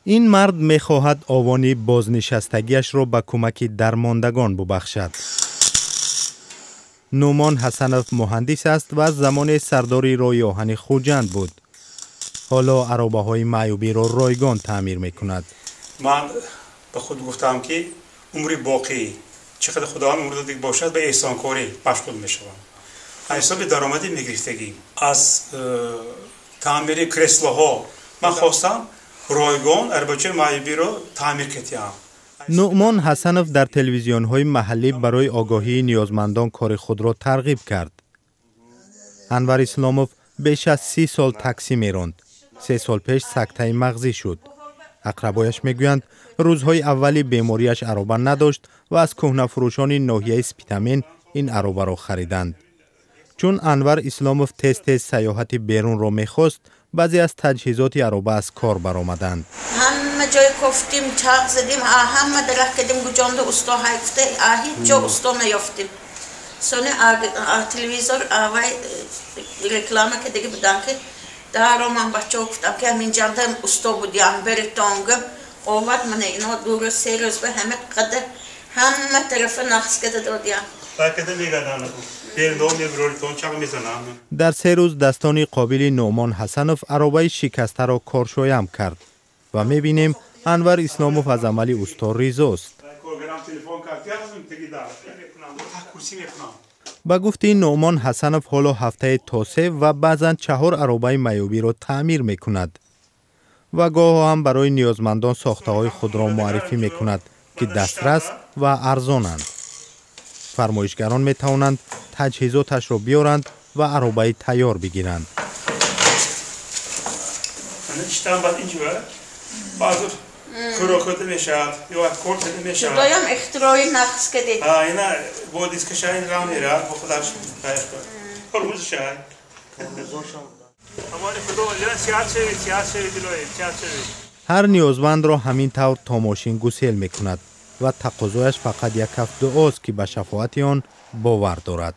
این مرد می‌خواهد آوان بازنشستگیش را به کمک درماندگان ببخشد. نومان حسنوف مهندس است و زمان سرداری راه آهن خوجند بود. حالا عربه‌های معیوبی را رایگان تعمیر می‌کند. من به خود گفتم که عمری باقی چقدر خداوند عمر داده باشد به احسانکاری مشغول می‌شوم. حساب درآمدی می‌گرفتگی از تعمیر کرسلوها من خواستم رایگان عربچه معیوبی را تعمیر کنم. نومان حسنوف در تلویزیون‌های محلی برای آگاهی نیازمندان کار خود را ترغیب کرد. انور اسلاموف بیش از 30 سال تاکسی می‌راند. 3 سال پیش سکته مغزی شد. اقربایش میگویند روزهای اولی بیماریش عربه نداشت و از کهنه فروشان ناحیه سپیتامین این عربه را خریدند. چون انور اسلاموف تست سیاحت بیرون را می‌خواست، بعضی از تجهیزات عربه از کار برآمدند. همه جای گفتیم چاق زدیم، همه درک کردیم گوجاند استا هفته، هیچ جا استا نیافتیم. سونی تلویزیون آوای رکلامه که دیگه بدن که دارم من بچه گفتم که همین جانده استا بودیم بریتانگم آمد من اینا دور 3 روز به همه قدر همه طرف نقص کرده دادیم. در 3 روز دستان قابل نومان حسنوف عربه شکسته را کارشویم کرد و می‌بینیم انور اسلاموف از عملی استا ریزاست. با گفته نومان حسنوف حالا هفته تا 3 و بعضاً 4 عربه معیوبی را تعمیر می‌کند و گاه هم برای نیازمندان ساخته‌های خود را معرفی می‌کند که دسترس و ارزانند. فرمایشگران می توانند تجهیزاتش را بیارند و عربه تیار بگیرند. یا اختراعی نقص کردید. اینا با دیسکشن راه میره با خودش هر نیازمند را همین طور تا ماشین گسیل می کند و تقاضایش فقط یک کف دعاست که به شفاعت آن باور دارد.